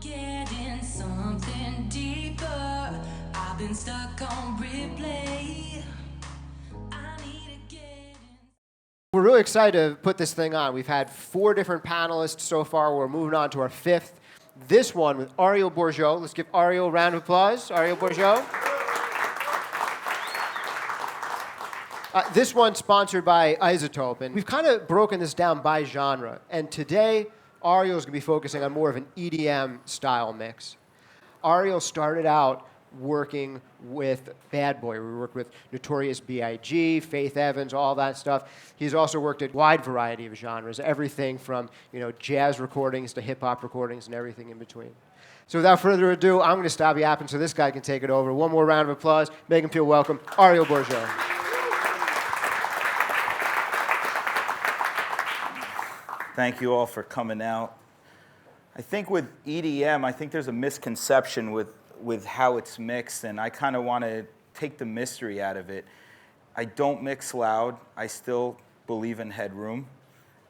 getting something deeper. I've been stuck on replay. I need to get in. We're really excited to put this thing on. We've had 4 different panelists so far. We're moving on to our 5th. This one with Ariel Borujow. Let's give Ariel a round of applause. Ariel Borujow. This one's sponsored by iZotope, and we've kind of broken this down by genre. And today, Ariel's going to be focusing on more of an EDM style mix. Ariel started out working with Bad Boy. We worked with Notorious B.I.G, Faith Evans, all that stuff. He's also worked at a wide variety of genres, everything from jazz recordings to hip-hop recordings and everything in between. So without further ado, I'm going to stop yapping so this guy can take it over. One more round of applause. Make him feel welcome. Ariel Borujow. Thank you all for coming out. I think with EDM, I think there's a misconception with how it's mixed, and I kind of want to take the mystery out of it. I don't mix loud. I still believe in headroom,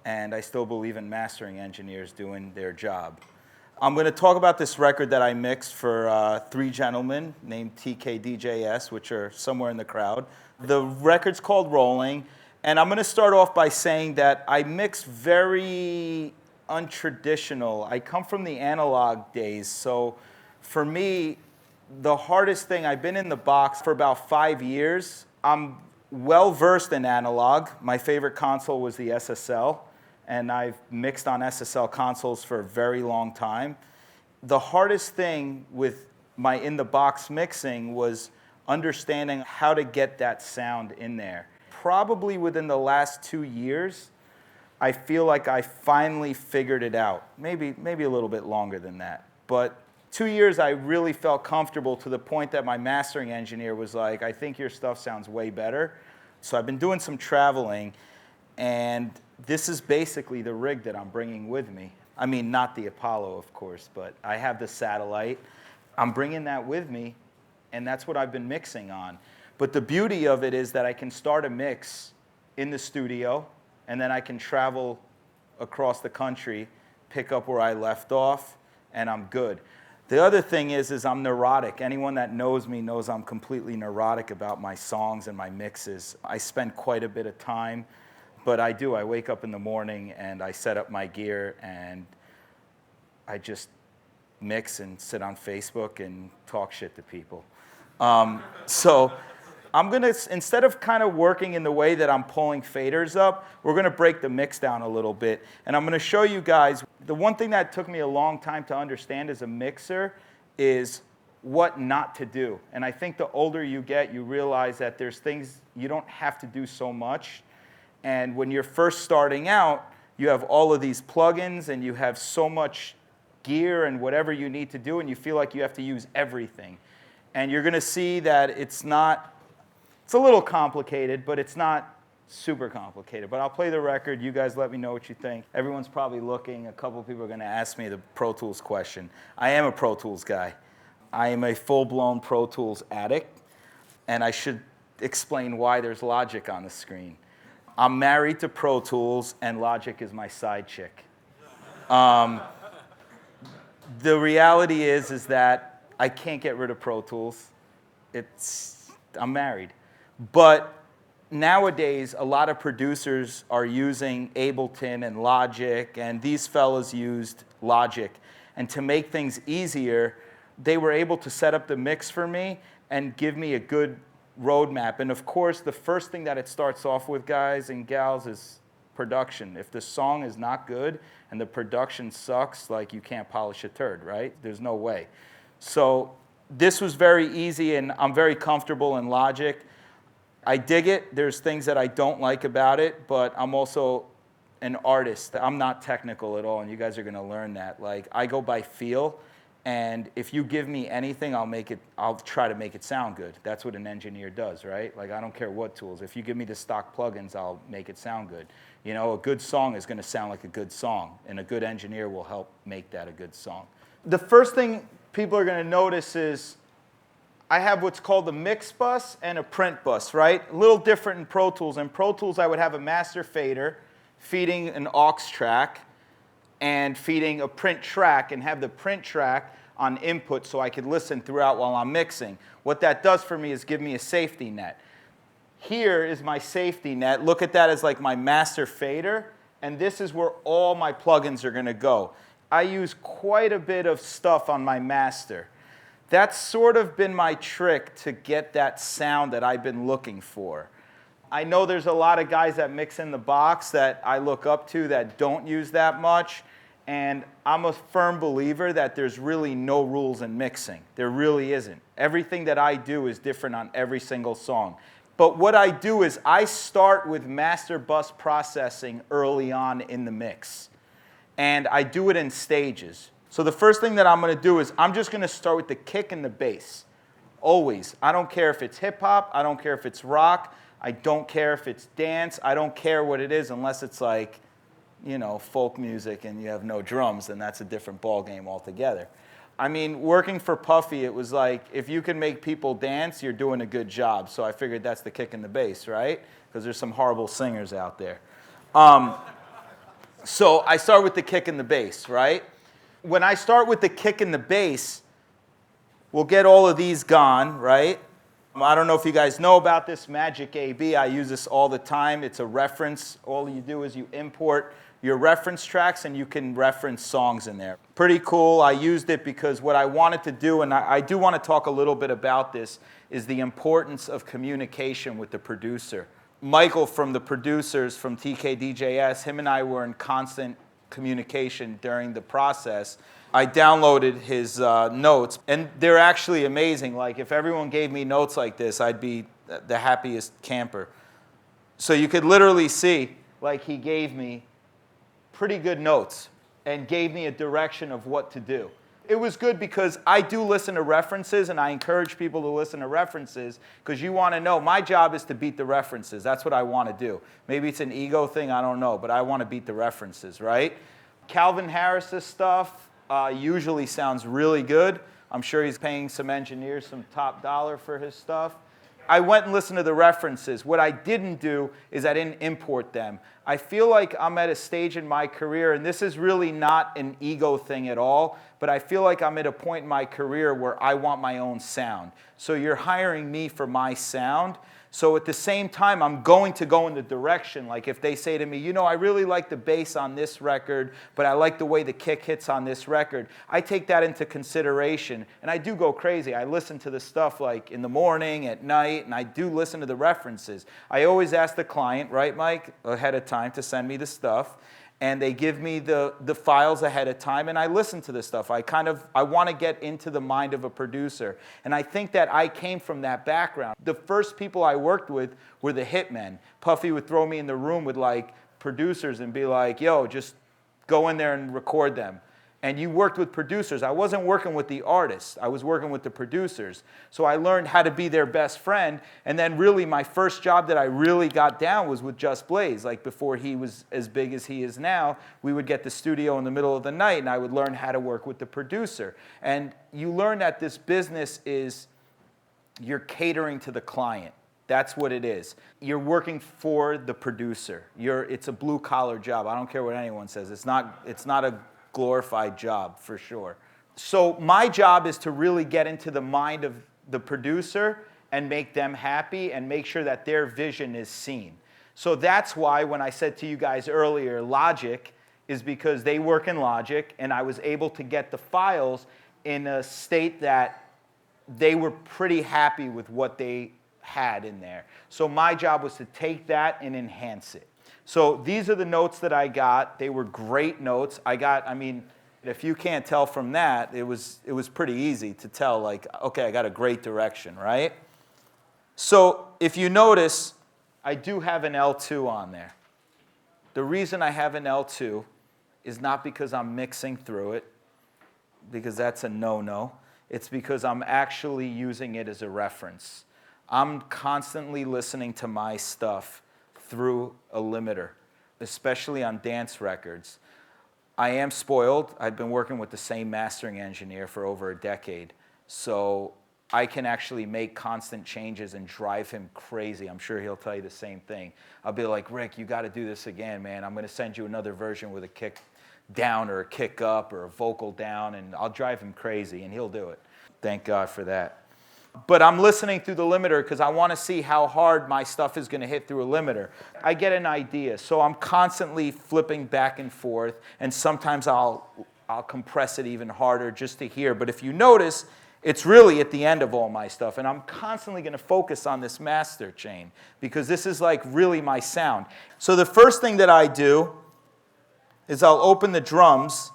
and I still believe in mastering engineers doing their job. I'm going to talk about this record that I mixed for 3 gentlemen named TKDJS, which are somewhere in the crowd. The record's called Rolling. And I'm going to start off by saying that I mix very untraditional. I come from the analog days, so for me, the hardest thing, I've been in the box for about 5 years. I'm well-versed in analog. My favorite console was the SSL, and I've mixed on SSL consoles for a very long time. The hardest thing with my in-the-box mixing was understanding how to get that sound in there. Probably within the last 2 years, I feel like I finally figured it out. Maybe a little bit longer than that. But 2 years, I really felt comfortable to the point that my mastering engineer was like, I think your stuff sounds way better. So I've been doing some traveling, and this is basically the rig that I'm bringing with me. I mean, not the Apollo, of course, but I have the satellite. I'm bringing that with me, and that's what I've been mixing on. But the beauty of it is that I can start a mix in the studio, and then I can travel across the country, pick up where I left off, and I'm good. The other thing is I'm neurotic. Anyone that knows me knows I'm completely neurotic about my songs and my mixes. I spend quite a bit of time, but I do. I wake up in the morning, and I set up my gear, and I just mix and sit on Facebook and talk shit to people. So I'm going to, instead of kind of working in the way that I'm pulling faders up, we're going to break the mix down a little bit. And I'm going to show you guys, the one thing that took me a long time to understand as a mixer is what not to do. And I think the older you get, you realize that there's things you don't have to do so much. And when you're first starting out, you have all of these plugins, and you have so much gear and whatever you need to do, and you feel like you have to use everything. And you're going to see that it's a little complicated, but it's not super complicated. But I'll play the record. You guys let me know what you think. Everyone's probably looking. A couple of people are going to ask me the Pro Tools question. I am a Pro Tools guy. I am a full-blown Pro Tools addict, and I should explain why there's Logic on the screen. I'm married to Pro Tools, and Logic is my side chick. The reality is that I can't get rid of Pro Tools. I'm married. But nowadays, a lot of producers are using Ableton and Logic, and these fellas used Logic. And to make things easier, they were able to set up the mix for me and give me a good roadmap. And of course, the first thing that it starts off with, guys and gals, is production. If the song is not good and the production sucks, like, you can't polish a turd, right? There's no way. So this was very easy, and I'm very comfortable in Logic. I dig it. There's things that I don't like about it, but I'm also an artist. I'm not technical at all, and you guys are going to learn that. Like, I go by feel, and if you give me anything, I'll try to make it sound good. That's what an engineer does, right? Like, I don't care what tools. If you give me the stock plugins, I'll make it sound good. You know, a good song is going to sound like a good song, and a good engineer will help make that a good song. The first thing people are going to notice is I have what's called a mix bus and a print bus, right? A little different in Pro Tools. In Pro Tools, I would have a master fader feeding an aux track, and feeding a print track and have the print track on input so I could listen throughout while I'm mixing. What that does for me is give me a safety net. Here is my safety net. Look at that as like my master fader, and this is where all my plugins are going to go. I use quite a bit of stuff on my master. That's sort of been my trick to get that sound that I've been looking for. I know there's a lot of guys that mix in the box that I look up to that don't use that much, and I'm a firm believer that there's really no rules in mixing. There really isn't. Everything that I do is different on every single song. But what I do is I start with master bus processing early on in the mix. And I do it in stages. So the first thing that I'm going to do is I'm just going to start with the kick and the bass. Always. I don't care if it's hip-hop. I don't care if it's rock. I don't care if it's dance. I don't care what it is unless it's like, you know, folk music and you have no drums, then that's a different ball game altogether. I mean, working for Puffy, it was like, if you can make people dance, you're doing a good job. So I figured that's the kick and the bass, right? Because there's some horrible singers out there. So I start with the kick and the bass, right? When I start with the kick and the bass, we'll get all of these gone, right? I don't know if you guys know about this, Magic AB. I use this all the time. It's a reference. All you do is you import your reference tracks and you can reference songs in there. Pretty cool. I used it because what I wanted to do, and I do want to talk a little bit about this, is the importance of communication with the producer. Michael from the producers from TKDJS, him and I were in constant communication during the process. I downloaded his notes, and they're actually amazing. Like, if everyone gave me notes like this, I'd be the happiest camper. So you could literally see, like, he gave me pretty good notes and gave me a direction of what to do. It was good because I do listen to references, and I encourage people to listen to references because you want to know. My job is to beat the references. That's what I want to do. Maybe it's an ego thing, I don't know, but I want to beat the references, right? Calvin Harris's stuff usually sounds really good. I'm sure he's paying some engineers some top dollar for his stuff. I went and listened to the references. What I didn't do is I didn't import them. I feel like I'm at a stage in my career, and this is really not an ego thing at all, but I feel like I'm at a point in my career where I want my own sound. So you're hiring me for my sound. So at the same time, I'm going to go in the direction. Like if they say to me, you know, I really like the bass on this record, but I like the way the kick hits on this record. I take that into consideration, and I do go crazy. I listen to the stuff like in the morning, at night, and I do listen to the references. I always ask the client, right, Mike, ahead of time to send me the stuff. And they give me the files ahead of time, and I listen to this stuff. I want to get into the mind of a producer. And I think that I came from that background. The first people I worked with were the hitmen. Puffy would throw me in the room with like producers and be like, yo, just go in there and record them. And you worked with producers. I wasn't working with the artists. I was working with the producers. So I learned how to be their best friend. And then really my first job that I really got down was with Just Blaze. Like before he was as big as he is now, we would get the studio in the middle of the night and I would learn how to work with the producer. And you learn that this business is, you're catering to the client. That's what it is. You're working for the producer. It's a blue collar job. I don't care what anyone says. It's not a glorified job for sure. So my job is to really get into the mind of the producer and make them happy and make sure that their vision is seen. So that's why when I said to you guys earlier, Logic is because they work in Logic and I was able to get the files in a state that they were pretty happy with what they had in there. So my job was to take that and enhance it. So these are the notes that I got. They were great notes. I mean, if you can't tell from that, it was pretty easy to tell, like, okay, I got a great direction, right? So if you notice, I do have an L2 on there. The reason I have an L2 is not because I'm mixing through it, because that's a no-no. It's because I'm actually using it as a reference. I'm constantly listening to my stuff through a limiter, especially on dance records. I am spoiled. I've been working with the same mastering engineer for over a decade, so I can actually make constant changes and drive him crazy. I'm sure he'll tell you the same thing. I'll be like, Rick, you got to do this again, man. I'm going to send you another version with a kick down or a kick up or a vocal down, and I'll drive him crazy, and he'll do it. Thank God for that. But I'm listening through the limiter because I want to see how hard my stuff is going to hit through a limiter. I get an idea, so I'm constantly flipping back and forth, and sometimes I'll compress it even harder just to hear. But if you notice, it's really at the end of all my stuff, and I'm constantly going to focus on this master chain because this is like really my sound. So the first thing that I do is I'll open the drums.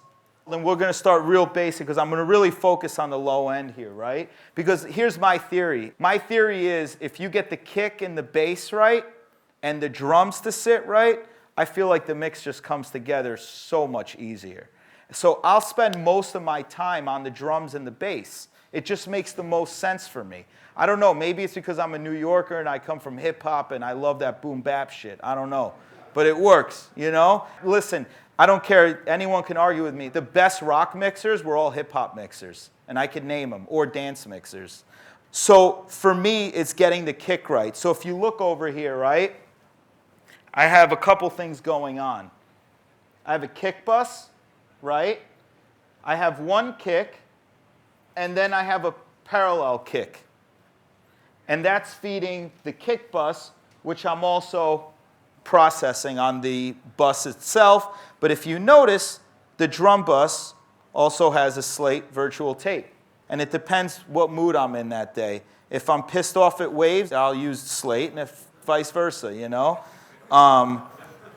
Then we're going to start real basic because I'm going to really focus on the low end here, right? Because here's my theory. My theory is if you get the kick and the bass right and the drums to sit right, I feel like the mix just comes together so much easier. So I'll spend most of my time on the drums and the bass. It just makes the most sense for me. I don't know, maybe it's because I'm a New Yorker and I come from hip hop and I love that boom bap shit. I don't know. But it works, you know? Listen, I don't care, anyone can argue with me. The best rock mixers were all hip-hop mixers, and I could name them, or dance mixers. So for me, it's getting the kick right. So if you look over here, right, I have a couple things going on. I have a kick bus, right? I have one kick, and then I have a parallel kick. And that's feeding the kick bus, which I'm also processing on the bus itself. But if you notice, the drum bus also has a slate virtual tape. And it depends what mood I'm in that day. If I'm pissed off at waves, I'll use slate, and if vice versa, you know?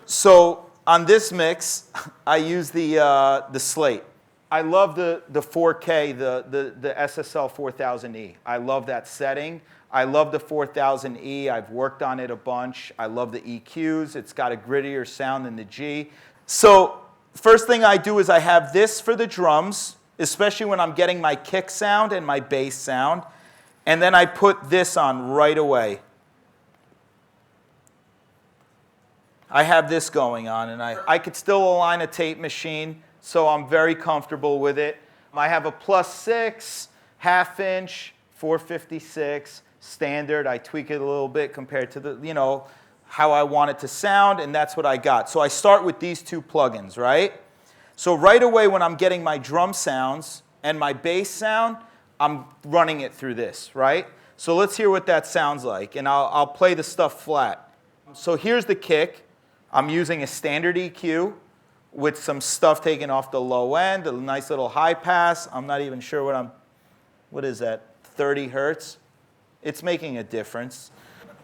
So on this mix, I use the slate. I love the 4K, the SSL 4000E. I love that setting. I love the 4000E. I've worked on it a bunch. I love the EQs. It's got a grittier sound than the G. So first thing I do is I have this for the drums, especially when I'm getting my kick sound and my bass sound. And then I put this on right away. I have this going on, and I could still align a tape machine, so I'm very comfortable with it. I have a +6, half-inch, 456, standard. I tweak it a little bit compared to the, you know, how I want it to sound, and that's what I got. So I start with these two plugins, right? So right away when I'm getting my drum sounds and my bass sound, I'm running it through this, right? So let's hear what that sounds like, and I'll play the stuff flat. So here's the kick. I'm using a standard EQ with some stuff taken off the low end, a nice little high pass. I'm not even sure what is that, 30 hertz? It's making a difference.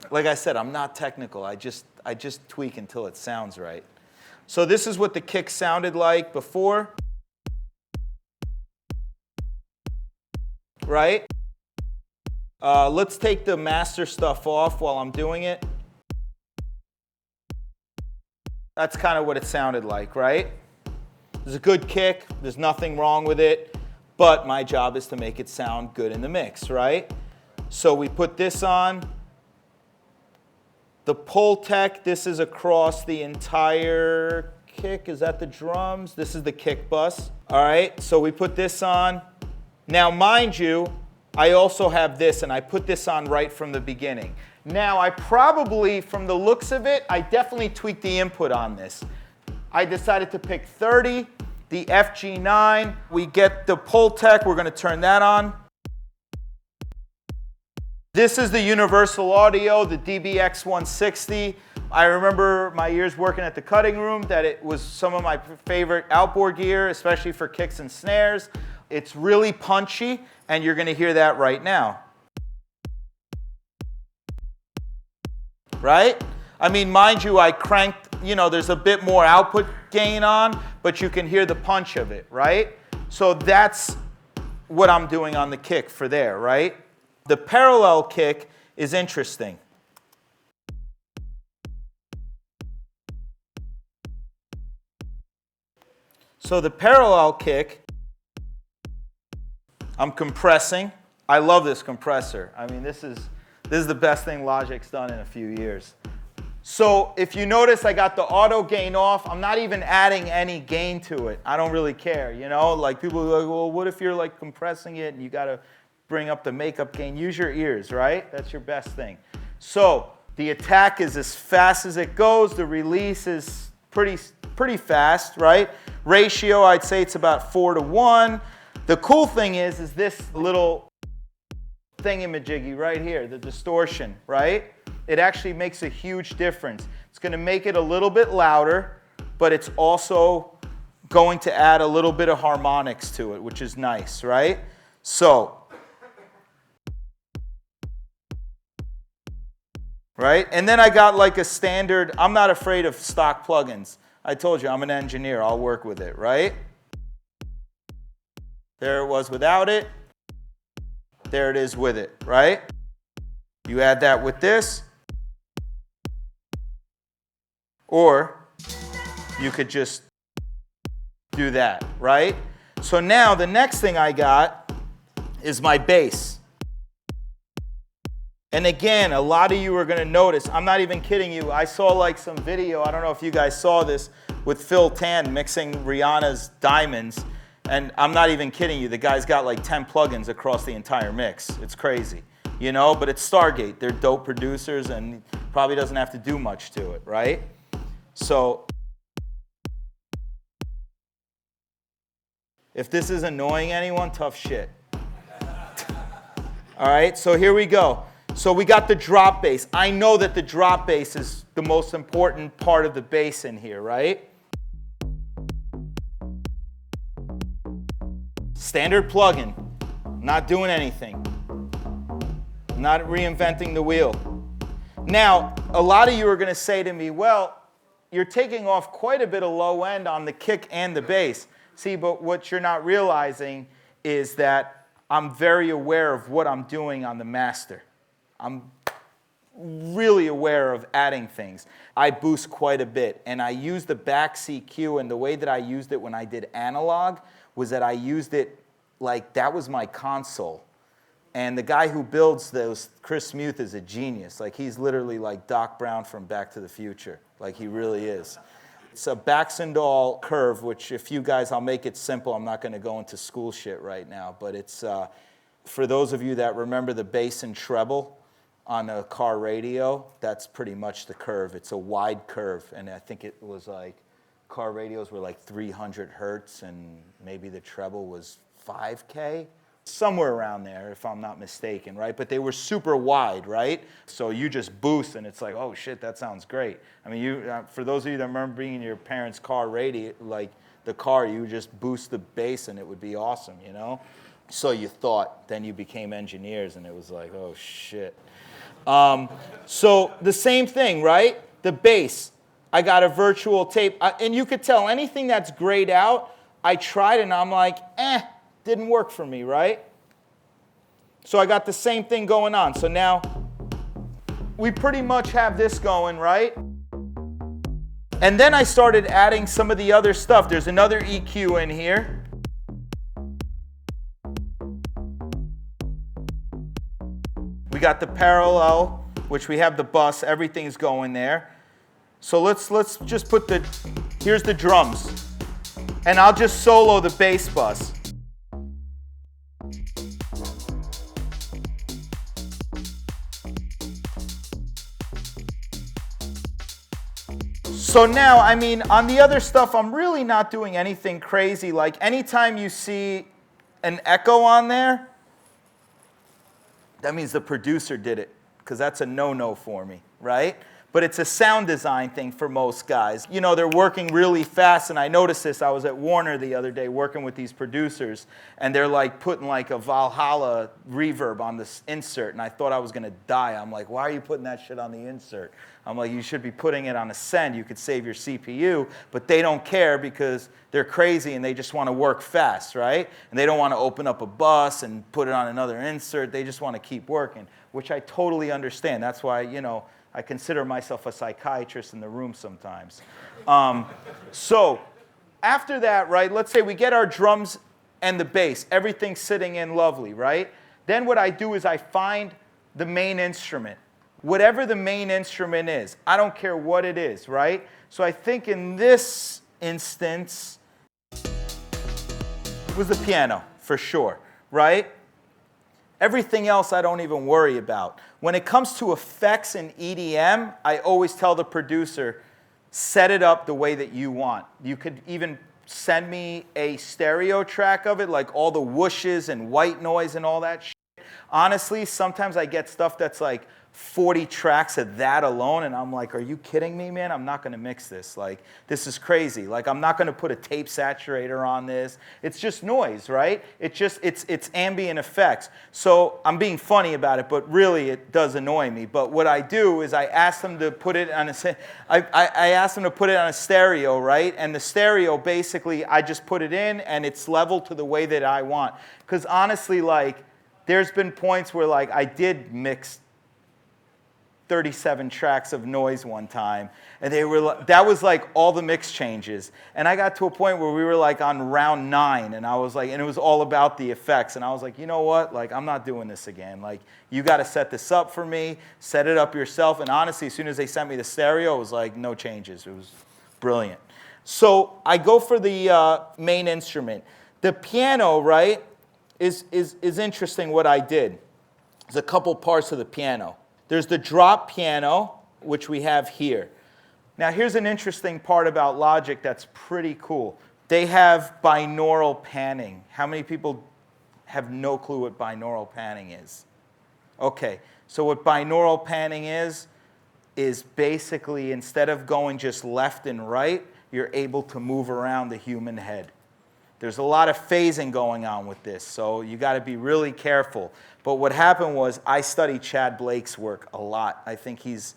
Like I said, I'm not technical. I just tweak until it sounds right. So this is what the kick sounded like before. Right? Let's take the master stuff off while I'm doing it. That's kind of what it sounded like, right? There's a good kick. There's nothing wrong with it. But my job is to make it sound good in the mix, right? So we put this on. The pull tech, this is across the entire kick. Is that the drums? This is the kick bus. All right, so we put this on. Now, mind you, I also have this, and I put this on right from the beginning. Now, I probably, from the looks of it, I definitely tweaked the input on this. I decided to pick 30, the FG9. We get the pull tech. We're going to turn that on. This is the Universal Audio, the DBX160. I remember my years working at the cutting room that it was some of my favorite outboard gear, especially for kicks and snares. It's really punchy, and you're going to hear that right now. Right? I mean, mind you, I cranked, you know, there's a bit more output gain on, but you can hear the punch of it, right? So that's what I'm doing on the kick for there, right? The parallel kick is interesting. So the parallel kick, I'm compressing. I love this compressor. I mean, this is the best thing Logic's done in a few years. So if you notice, I got the auto gain off. I'm not even adding any gain to it. I don't really care, you know? Like people are like, well, what if you're like compressing it and you got to bring up the makeup gain? Use your ears, right? That's your best thing. So the attack is as fast as it goes. The release is pretty fast, right? ratio, I'd say it's about 4:1. The cool thing is this little thingamajiggy right here, the distortion, right? It actually makes a huge difference. It's going to make it a little bit louder, but it's also going to add a little bit of harmonics to it, which is nice, right? So, right? And then I got like a standard, I'm not afraid of stock plugins. I told you, I'm an engineer, I'll work with it, right? There it was without it. There it is with it, right? You add that with this. Or you could just do that, right? So now the next thing I got is my bass. And again, a lot of you are going to notice, I'm not even kidding you, I saw like some video, I don't know if you guys saw this, with Phil Tan mixing Rihanna's Diamonds. And I'm not even kidding you, the guy's got like 10 plugins across the entire mix. It's crazy, you know, but it's Stargate. They're dope producers and probably doesn't have to do much to it, right? So, if this is annoying anyone, tough shit. All right, so here we go. So we got the drop bass. I know that the drop bass is the most important part of the bass in here, right? Standard plugin, not doing anything, not reinventing the wheel. Now, a lot of you are going to say to me, well, you're taking off quite a bit of low end on the kick and the bass. See, but what you're not realizing is that I'm very aware of what I'm doing on the master. I'm really aware of adding things. I boost quite a bit, and I use the back CQ, and the way that I used it when I did analog was that I used it like that was my console. And the guy who builds those, Chris Muth, is a genius. Like, he's literally like Doc Brown from Back to the Future. Like, he really is. It's a Baxendall curve, which if you guys, I'll make it simple. I'm not going to go into school shit right now. But it's, for those of you that remember the bass and treble on a car radio, that's pretty much the curve. It's a wide curve. And I think it was like, car radios were like 300 hertz, and maybe the treble was 5K. Somewhere around there, if I'm not mistaken, right? But they were super wide, right? So you just boost, and it's like, oh shit, that sounds great. I mean, you for those of you that remember being in your parents' car radio, like the car, you would just boost the bass, and it would be awesome, you know? So you thought, then you became engineers, and it was like, oh shit. So the same thing, right? The bass. I got a virtual tape, and you could tell anything that's grayed out, I tried, and I'm like, didn't work for me, right? So I got the same thing going on. So now we pretty much have this going, right? And then I started adding some of the other stuff. There's another EQ in here. We got the parallel, which we have the bus, everything's going there. So let's just put here's the drums. And I'll just solo the bass bus. So now, I mean, on the other stuff, I'm really not doing anything crazy. Like, anytime you see an echo on there, that means the producer did it, because that's a no-no for me, right? But it's a sound design thing for most guys. You know, they're working really fast, and I noticed this. I was at Warner the other day working with these producers, and they're like putting like a Valhalla reverb on this insert, and I thought I was going to die. I'm like, why are you putting that shit on the insert? I'm like, you should be putting it on a send. You could save your CPU, but they don't care because they're crazy and they just want to work fast, right? And they don't want to open up a bus and put it on another insert. They just want to keep working, which I totally understand. That's why, you know, I consider myself a psychiatrist in the room sometimes. So after that, right, let's say we get our drums and the bass. Everything's sitting in lovely, right? Then what I do is I find the main instrument. Whatever the main instrument is, I don't care what it is, right? So I think in this instance, it was the piano, for sure, right? Everything else I don't even worry about. When it comes to effects and EDM, I always tell the producer, set it up the way that you want. You could even send me a stereo track of it, like all the whooshes and white noise and all that shit. Honestly, sometimes I get stuff that's like 40 tracks of that alone, and I'm like, are you kidding me, man? I'm not gonna mix this. Like, this is crazy. Like, I'm not gonna put a tape saturator on this. It's just noise, right? It's ambient effects. So I'm being funny about it, but really it does annoy me. But what I do is I ask them to put it on I ask them to put it on a stereo, right? And the stereo, basically, I just put it in, and it's leveled to the way that I want. Because honestly, like, there's been points where, like, I did mix 37 tracks of noise one time, and that was like all the mix changes. And I got to a point where we were like on round 9, and I was like, and it was all about the effects. And I was like, you know what? Like, I'm not doing this again. Like, you got to set this up for me, set it up yourself. And honestly, as soon as they sent me the stereo, it was like no changes. It was brilliant. So I go for the main instrument. The piano, right, is interesting what I did. There's a couple parts of the piano. There's the drop piano, which we have here. Now, here's an interesting part about Logic that's pretty cool. They have binaural panning. How many people have no clue what binaural panning is? Okay, so what binaural panning is basically instead of going just left and right, you're able to move around the human head. There's a lot of phasing going on with this, so you got to be really careful. But what happened was I studied Chad Blake's work a lot. I think he's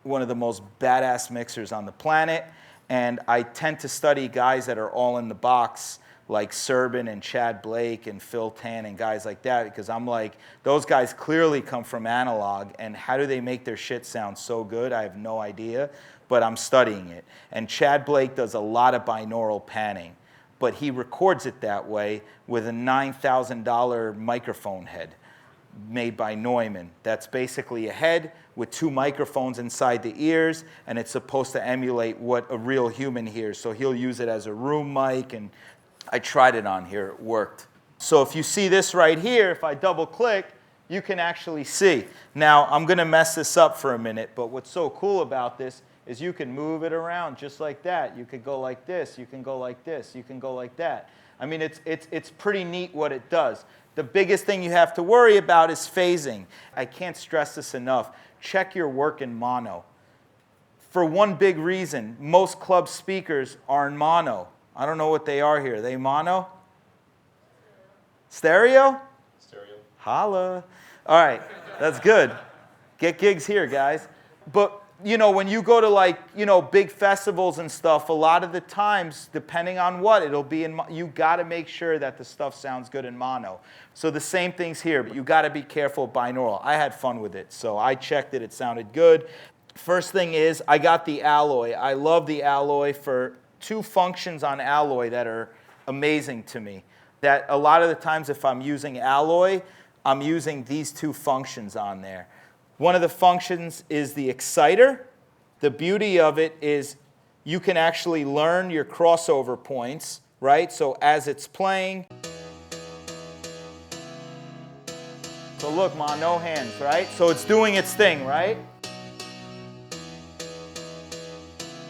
one of the most badass mixers on the planet, and I tend to study guys that are all in the box, like Serban and Chad Blake and Phil Tan and guys like that, because I'm like, those guys clearly come from analog, and how do they make their shit sound so good? I have no idea, but I'm studying it. And Chad Blake does a lot of binaural panning, but he records it that way with a $9,000 microphone head made by Neumann. That's basically a head with 2 microphones inside the ears, and it's supposed to emulate what a real human hears. So he'll use it as a room mic, and I tried it on here. It worked. So if you see this right here, if I double click, you can actually see. Now, I'm going to mess this up for a minute, but what's so cool about this is you can move it around just like that. You could go like this. You can go like this. You can go like that. I mean, it's pretty neat what it does. The biggest thing you have to worry about is phasing. I can't stress this enough. Check your work in mono. For one big reason, most club speakers are in mono. I don't know what they are here. Are they mono? Stereo? Stereo. Holla. All right, that's good. Get gigs here, guys. But you know, when you go to like, you know, big festivals and stuff, a lot of the times, depending on what, it'll be in, you got to make sure that the stuff sounds good in mono. So the same thing's here, but you got to be careful of binaural. I had fun with it, so I checked it. It sounded good. First thing is, I got the Alloy. I love the Alloy for 2 functions on Alloy that are amazing to me. That a lot of the times if I'm using Alloy, I'm using these 2 functions on there. One of the functions is the exciter. The beauty of it is you can actually learn your crossover points, right? So as it's playing. So look, Ma, no hands, right? So it's doing its thing, right?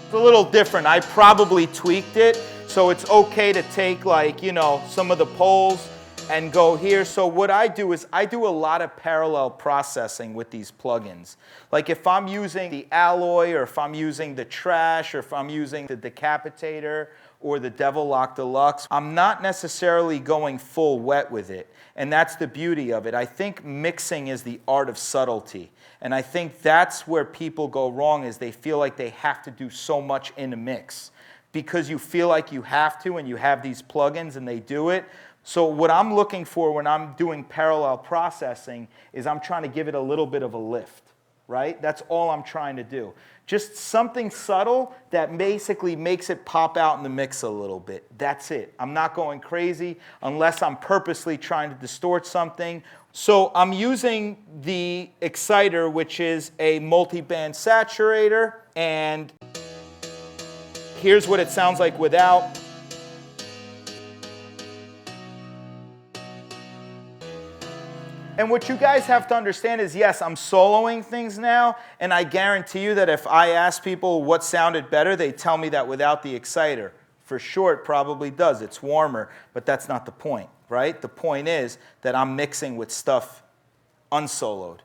It's a little different. I probably tweaked it, so it's okay to take like, you know, some of the poles and go here. So what I do is I do a lot of parallel processing with these plugins. Like if I'm using the Alloy, or if I'm using the Trash, or if I'm using the Decapitator or the Devil Lock Deluxe, I'm not necessarily going full wet with it. And that's the beauty of it. I think mixing is the art of subtlety. And I think that's where people go wrong, is they feel like they have to do so much in a mix because you feel like you have to, and you have these plugins and they do it. So what I'm looking for when I'm doing parallel processing is I'm trying to give it a little bit of a lift, right? That's all I'm trying to do. Just something subtle that basically makes it pop out in the mix a little bit. That's it. I'm not going crazy unless I'm purposely trying to distort something. So I'm using the exciter, which is a multi-band saturator, and here's what it sounds like without. And what you guys have to understand is, yes, I'm soloing things now, and I guarantee you that if I ask people what sounded better, they tell me that without the exciter. For sure, it probably does. It's warmer, but that's not the point, right? The point is that I'm mixing with stuff unsoloed,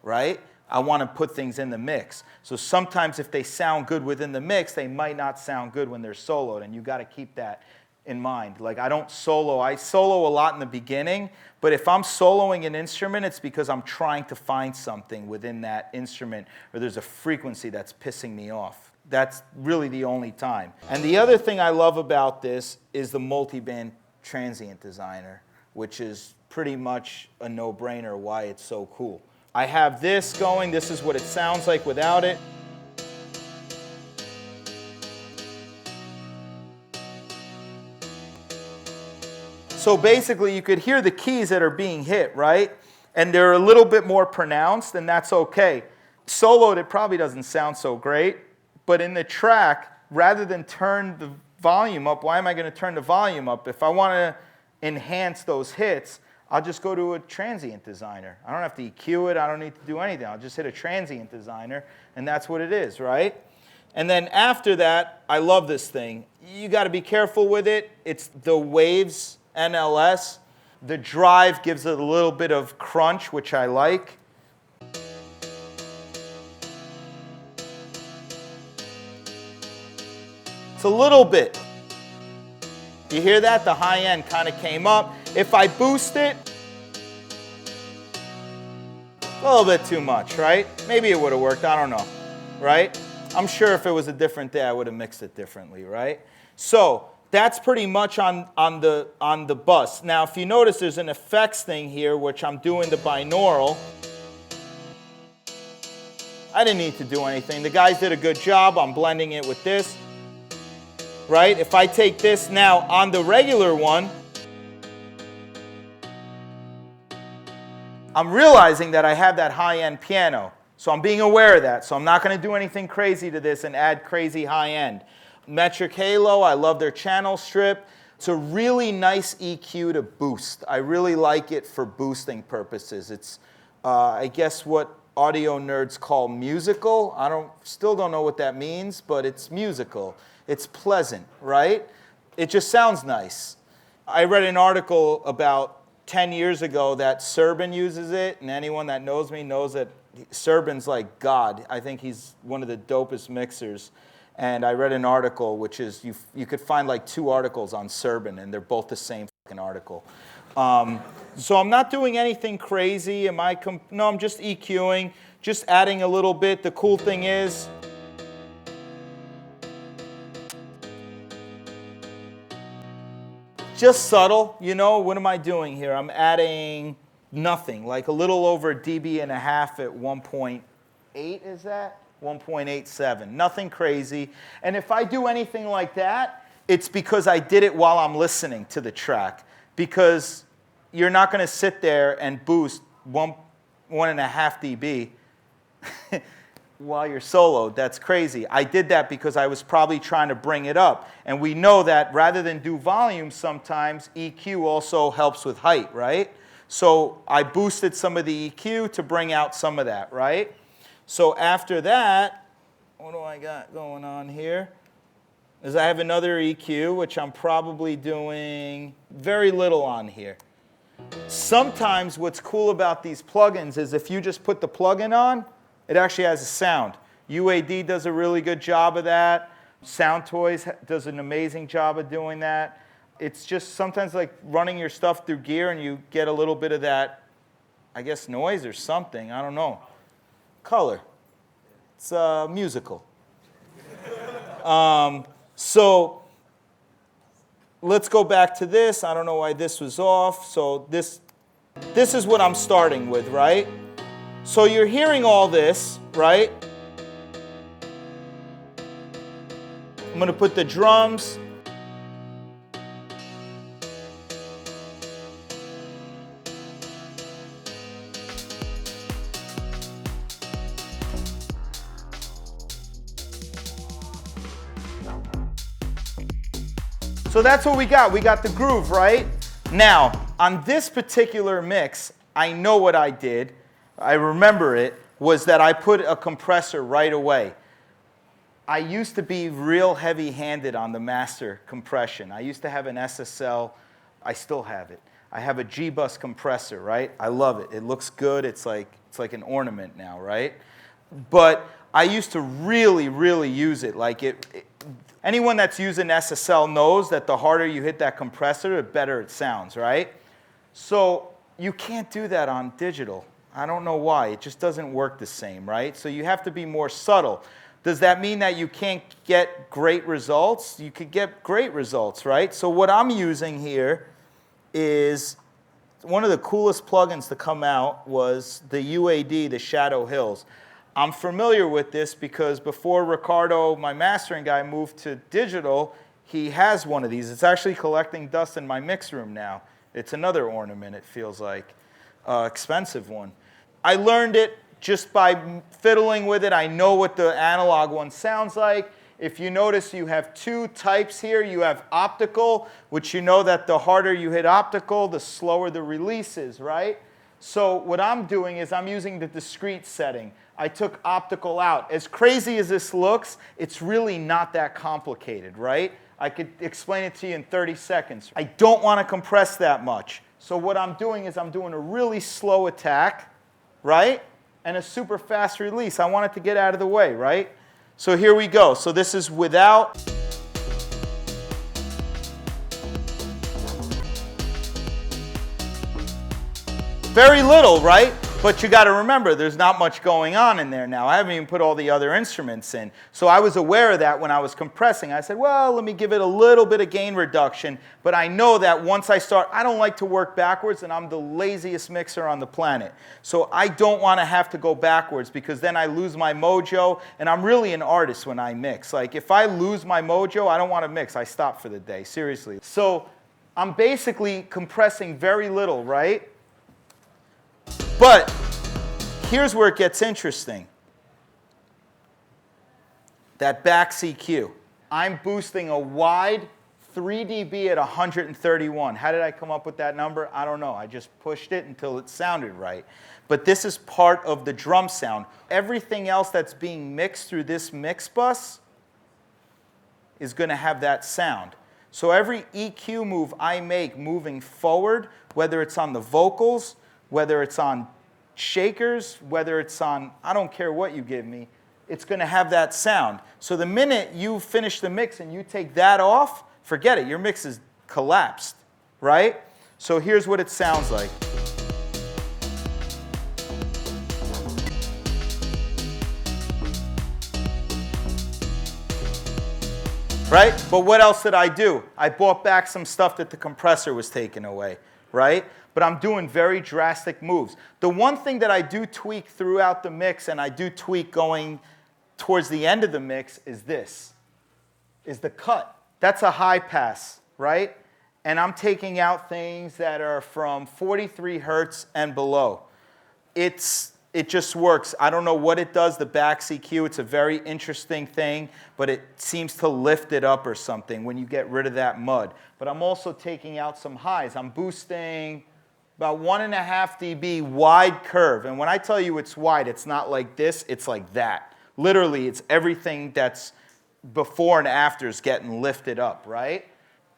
right? I want to put things in the mix. So sometimes if they sound good within the mix, they might not sound good when they're soloed, and you got to keep that in mind. Like, I don't solo. I solo a lot in the beginning, but if I'm soloing an instrument, it's because I'm trying to find something within that instrument, or there's a frequency that's pissing me off. That's really the only time. And the other thing I love about this is the multi-band transient designer, which is pretty much a no-brainer why it's so cool. I have this going. This is what it sounds like without it. So basically, you could hear the keys that are being hit, right? And they're a little bit more pronounced, and that's okay. Soloed, it probably doesn't sound so great, but in the track, rather than turn the volume up, why am I going to turn the volume up? If I want to enhance those hits, I'll just go to a transient designer. I don't have to EQ it. I don't need to do anything. I'll just hit a transient designer, and that's what it is, right? And then after that, I love this thing. You got to be careful with it. It's the Waves NLS. The drive gives it a little bit of crunch, which I like. It's a little bit. You hear that? The high end kind of came up. If I boost it, a little bit too much, right? Maybe it would have worked, I don't know, right? I'm sure if it was a different day, I would have mixed it differently, right? So that's pretty much on the bus. Now, if you notice, there's an effects thing here, which I'm doing the binaural. I didn't need to do anything. The guys did a good job. I'm blending it with this. Right? If I take this now on the regular one, I'm realizing that I have that high-end piano. So I'm being aware of that. So I'm not going to do anything crazy to this and add crazy high-end. Metric Halo, I love their channel strip. It's a really nice EQ to boost. I really like it for boosting purposes. It's, I guess, what audio nerds call musical. Still don't know what that means, but it's musical. It's pleasant, right? It just sounds nice. I read an article about 10 years ago that Serban uses it, and anyone that knows me knows that Serban's like God. I think he's one of the dopest mixers. And I read an article, which is, you could find like 2 articles on Serban, and they're both the same fucking article. So I'm not doing anything crazy. No, I'm just EQing, just adding a little bit. The cool thing is, just subtle, you know, what am I doing here? I'm adding nothing, like a little over a dB and a half at 1.8, is that? 1.87, nothing crazy. And if I do anything like that, it's because I did it while I'm listening to the track. Because you're not going to sit there and boost 1.5 dB while you're soloed. That's crazy. I did that because I was probably trying to bring it up. And we know that rather than do volume sometimes, EQ also helps with height, right? So I boosted some of the EQ to bring out some of that, right? So after that, what do I got going on here? Is I have another EQ, which I'm probably doing very little on here. Sometimes what's cool about these plugins is if you just put the plugin on, it actually has a sound. UAD does a really good job of that. Sound Toys does an amazing job of doing that. It's just sometimes like running your stuff through Gear and you get a little bit of that, I guess, noise or something. I don't know. Color. It's musical. So let's go back to this. I don't know why this was off. So this is what I'm starting with, right? So you're hearing all this, right? I'm going to put the drums. So that's what we got. We got the groove, right? Now, on this particular mix, I know what I did. I remember it, was that I put a compressor right away. I used to be real heavy-handed on the master compression. I used to have an SSL. I still have it. I have a G-Bus compressor, right? I love it. It looks good. It's like an ornament now, right? But I used to really, really use it. Anyone that's using SSL knows that the harder you hit that compressor, the better it sounds, right? So you can't do that on digital. I don't know why. It just doesn't work the same, right? So you have to be more subtle. Does that mean that you can't get great results? You could get great results, right? So what I'm using here is one of the coolest plugins to come out was the UAD, the Shadow Hills. I'm familiar with this because before Ricardo, my mastering guy, moved to digital, he has one of these. It's actually collecting dust in my mix room now. It's another ornament, it feels like. Expensive one. I learned it just by fiddling with it. I know what the analog one sounds like. If you notice, you have two types here. You have optical, which you know that the harder you hit optical, the slower the release is, right? So what I'm doing is I'm using the discrete setting. I took optical out. As crazy as this looks, it's really not that complicated, right? I could explain it to you in 30 seconds. I don't want to compress that much. So what I'm doing is I'm doing a really slow attack, right? And a super fast release. I want it to get out of the way, right? So here we go. So this is without. Very little, right? But you got to remember, there's not much going on in there now. I haven't even put all the other instruments in. So I was aware of that when I was compressing. I said, well, let me give it a little bit of gain reduction. But I know that once I start, I don't like to work backwards, and I'm the laziest mixer on the planet. So I don't want to have to go backwards because then I lose my mojo. And I'm really an artist when I mix. Like, if I lose my mojo, I don't want to mix. I stop for the day, seriously. So I'm basically compressing very little, right? But here's where it gets interesting. That back CQ. I'm boosting a wide 3 dB at 131. How did I come up with that number? I don't know. I just pushed it until it sounded right. But this is part of the drum sound. Everything else that's being mixed through this mix bus is going to have that sound. So every EQ move I make moving forward, whether it's on the vocals, whether it's on shakers, whether it's on, I don't care what you give me, it's going to have that sound. So the minute you finish the mix and you take that off, forget it, your mix is collapsed, right? So here's what it sounds like. Right? But what else did I do? I bought back some stuff that the compressor was taking away, right? But I'm doing very drastic moves. The one thing that I do tweak throughout the mix, and I do tweak going towards the end of the mix, is this, is the cut. That's a high pass, right? And I'm taking out things that are from 43 hertz and below. It just works. I don't know what it does, the back CQ. It's a very interesting thing, but it seems to lift it up or something when you get rid of that mud. But I'm also taking out some highs. I'm boosting about 1.5 dB wide curve. And when I tell you it's wide, it's not like this, it's like that. Literally, it's everything that's before and after is getting lifted up, right?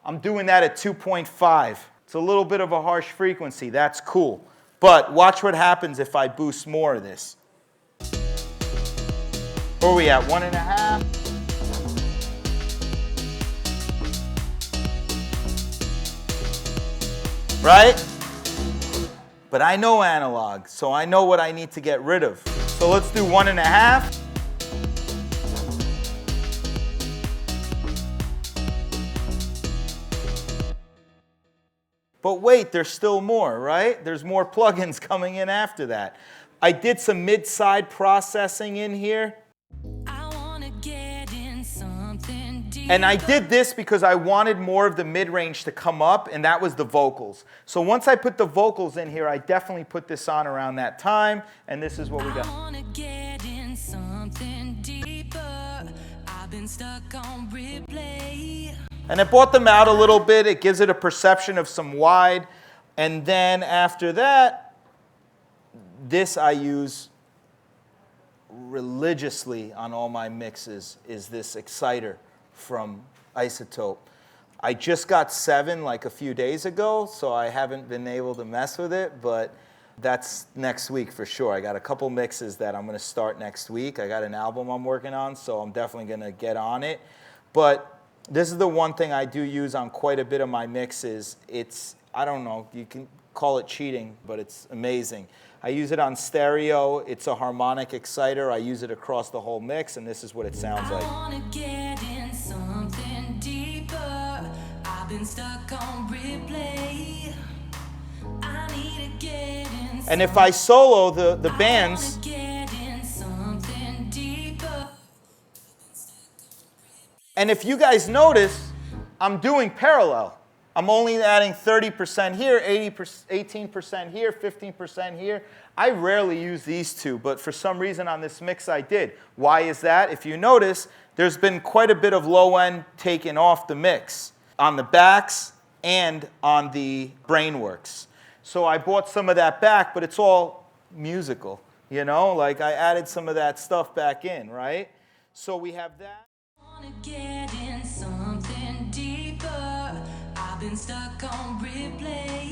I'm doing that at 2.5. It's a little bit of a harsh frequency. That's cool. But watch what happens if I boost more of this. Where are we at? 1.5? Right? But I know analog, so I know what I need to get rid of. So let's do 1.5. But wait, there's still more, right? There's more plugins coming in after that. I did some mid-side processing in here. And I did this because I wanted more of the mid-range to come up, and that was the vocals. So once I put the vocals in here, I definitely put this on around that time, and this is what we got. And it brought them out a little bit. It gives it a perception of some wide. And then after that, this I use religiously on all my mixes is this exciter from iZotope. I just got 7 like a few days ago, so I haven't been able to mess with it, but that's next week for sure. I got a couple mixes that I'm going to start next week. I got an album I'm working on, so I'm definitely going to get on it. But this is the one thing I do use on quite a bit of my mixes. It's, I don't know, you can call it cheating, but it's amazing. I use it on stereo. It's a harmonic exciter. I use it across the whole mix, and this is what it sounds like. I wanna get in something deeper. I've been stuck on replay. I need to get in. And if I solo the bands, and if you guys notice, I'm doing parallel. I'm only adding 30% here, 18% here, 15% here. I rarely use these two, but for some reason on this mix I did. Why is that? If you notice, there's been quite a bit of low end taken off the mix on the backs and on the brainworks. So I bought some of that back, but it's all musical, you know? Like I added some of that stuff back in, right? So we have that. Get in something deeper. I've been stuck on replay.